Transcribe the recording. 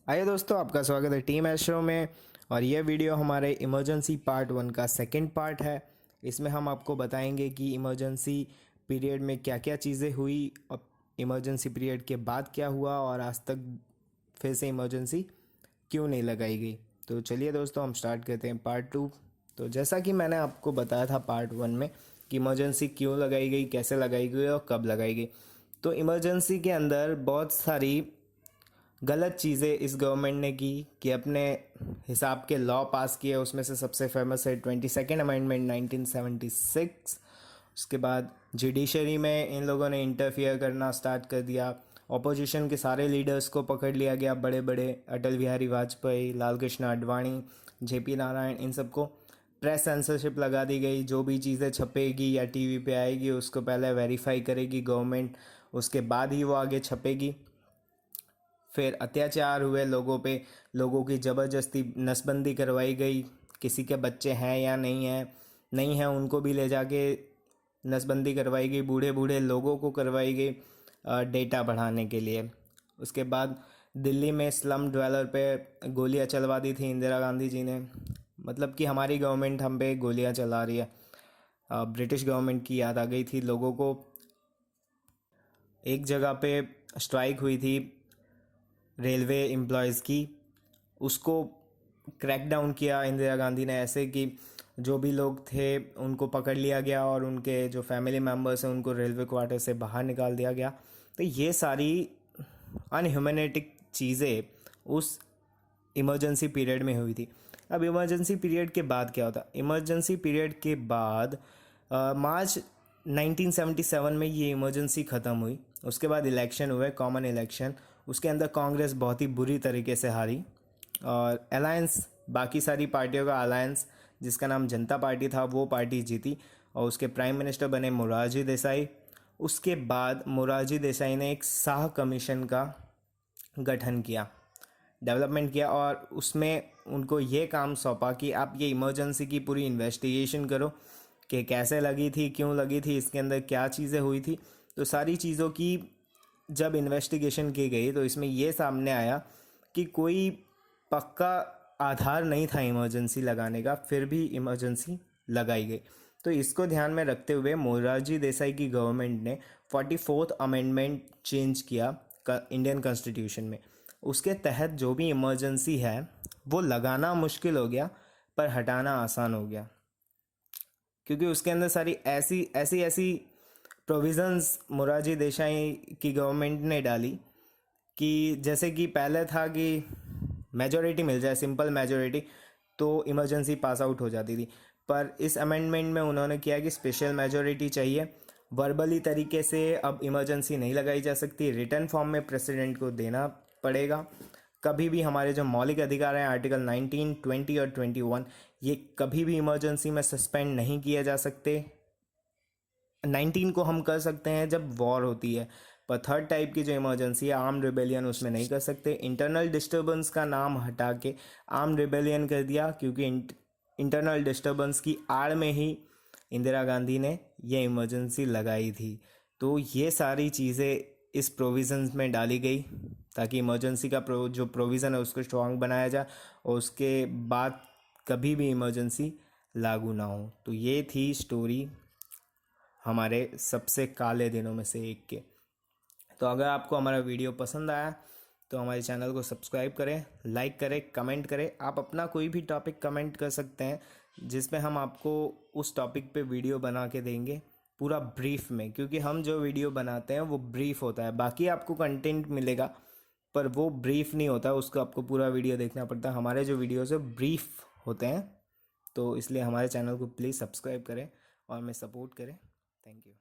आइए दोस्तों, आपका स्वागत है टीम एस्ट्रो में। और ये वीडियो हमारे इमरजेंसी पार्ट 1 का सेकंड पार्ट है। इसमें हम आपको बताएंगे कि इमरजेंसी पीरियड में क्या क्या चीज़ें हुई और इमरजेंसी पीरियड के बाद क्या हुआ और आज तक फिर से इमरजेंसी क्यों नहीं लगाई गई। तो चलिए दोस्तों, हम स्टार्ट करते हैं पार्ट 2। तो जैसा कि मैंने आपको बताया था पार्ट 1 में कि इमरजेंसी क्यों लगाई गई, कैसे लगाई गई और कब लगाई गई। तो इमरजेंसी के अंदर बहुत सारी गलत चीज़ें इस गवर्नमेंट ने की कि अपने हिसाब के लॉ पास किए। उसमें से सबसे फेमस है 22nd अमेंडमेंट 1976। उसके बाद जुडिशरी में इन लोगों ने इंटरफियर करना स्टार्ट कर दिया। ऑपोजिशन के सारे लीडर्स को पकड़ लिया गया, बड़े बड़े अटल बिहारी वाजपेयी, लाल कृष्ण आडवाणी, जेपी नारायण, इन सबको प्रेस सेंसरशिप लगा दी गई। जो भी चीज़ें छपेगी या टीवी पे आएगी उसको पहले वेरीफाई करेगी गवर्नमेंट, उसके बाद ही वो आगे छपेगी। फिर अत्याचार हुए लोगों पे, लोगों की ज़बरदस्ती नसबंदी करवाई गई। किसी के बच्चे हैं या नहीं हैं उनको भी ले जाके नसबंदी करवाई गई। बूढ़े बूढ़े लोगों को करवाई गई डेटा बढ़ाने के लिए। उसके बाद दिल्ली में स्लम ड्वेलर पे गोलियां चलवा दी थी इंदिरा गांधी जी ने। मतलब कि हमारी गवर्नमेंट हम पे गोलियां चला रही है। ब्रिटिश गवर्नमेंट की याद आ गई थी लोगों को। एक जगह पे स्ट्राइक हुई थी रेलवे एम्प्लॉयज़ की, उसको क्रैकडाउन किया इंदिरा गांधी ने ऐसे कि जो भी लोग थे उनको पकड़ लिया गया और उनके जो फैमिली मेम्बर्स हैं उनको रेलवे क्वार्टर से बाहर निकाल दिया गया। तो ये सारी अनह्यूमैनिटिक चीज़ें उस इमरजेंसी पीरियड में हुई थी। अब इमरजेंसी पीरियड के बाद क्या होता? इमरजेंसी पीरियड के बाद मार्च 1977 में ये इमरजेंसी ख़त्म हुई। उसके बाद इलेक्शन हुए, कॉमन इलेक्शन। उसके अंदर कांग्रेस बहुत ही बुरी तरीके से हारी और अलायंस, बाकी सारी पार्टियों का अलायंस जिसका नाम जनता पार्टी था, वो पार्टी जीती और उसके प्राइम मिनिस्टर बने मोरारजी देसाई। उसके बाद मोरारजी देसाई ने एक शाह कमीशन का गठन किया, डेवलपमेंट किया और उसमें उनको ये काम सौंपा कि आप ये इमरजेंसी की पूरी इन्वेस्टिगेशन करो कि कैसे लगी थी, क्यों लगी थी, इसके अंदर क्या चीज़ें हुई थी। तो सारी चीज़ों की जब इन्वेस्टिगेशन की गई तो इसमें ये सामने आया कि कोई पक्का आधार नहीं था इमरजेंसी लगाने का, फिर भी इमरजेंसी लगाई गई। तो इसको ध्यान में रखते हुए मोरारजी देसाई की गवर्नमेंट ने 44th अमेंडमेंट चेंज किया इंडियन कॉन्स्टिट्यूशन में। उसके तहत जो भी इमरजेंसी है वो लगाना मुश्किल हो गया पर हटाना आसान हो गया, क्योंकि उसके अंदर सारी ऐसी ऐसी ऐसी प्रोविज़न्स मोरारजी देसाई की गवर्नमेंट ने डाली कि जैसे कि पहले था कि मेजॉरिटी मिल जाए, सिंपल मेजॉरिटी, तो इमरजेंसी पास आउट हो जाती थी। पर इस अमेंडमेंट में उन्होंने किया कि स्पेशल मेजॉरिटी चाहिए। वर्बली तरीके से अब इमरजेंसी नहीं लगाई जा सकती, रिटर्न फॉर्म में प्रेसिडेंट को देना पड़ेगा। कभी भी हमारे जो मौलिक अधिकार हैं आर्टिकल 19, 20 और 21, ये कभी भी इमरजेंसी में सस्पेंड नहीं किए जा सकते। 19 को हम कर सकते हैं जब वॉर होती है, पर थर्ड टाइप की जो इमरजेंसी है आर्म रिबेलियन, उसमें नहीं कर सकते। इंटरनल डिस्टर्बेंस का नाम हटा के आर्म रिबेलियन कर दिया, क्योंकि इंटरनल डिस्टर्बेंस की आड़ में ही इंदिरा गांधी ने ये इमरजेंसी लगाई थी। तो ये सारी चीज़ें इस प्रोविज़न्स में डाली गई ताकि इमरजेंसी का जो प्रोविज़न है उसको स्ट्रॉन्ग बनाया जाए और उसके बाद कभी भी इमरजेंसी लागू ना हो। तो ये थी स्टोरी हमारे सबसे काले दिनों में से एक के। तो अगर आपको हमारा वीडियो पसंद आया तो हमारे चैनल को सब्सक्राइब करें, लाइक करें, कमेंट करें। आप अपना कोई भी टॉपिक कमेंट कर सकते हैं जिसमें हम आपको उस टॉपिक पे वीडियो बना के देंगे पूरा ब्रीफ में, क्योंकि हम जो वीडियो बनाते हैं वो ब्रीफ होता है। बाकी आपको कंटेंट मिलेगा पर वो ब्रीफ नहीं होता, उसको आपको पूरा वीडियो देखना पड़ता है। हमारे जो वीडियोज़ है ब्रीफ होते हैं, तो इसलिए हमारे चैनल को प्लीज़ सब्सक्राइब करें और हमें सपोर्ट करें। Thank you.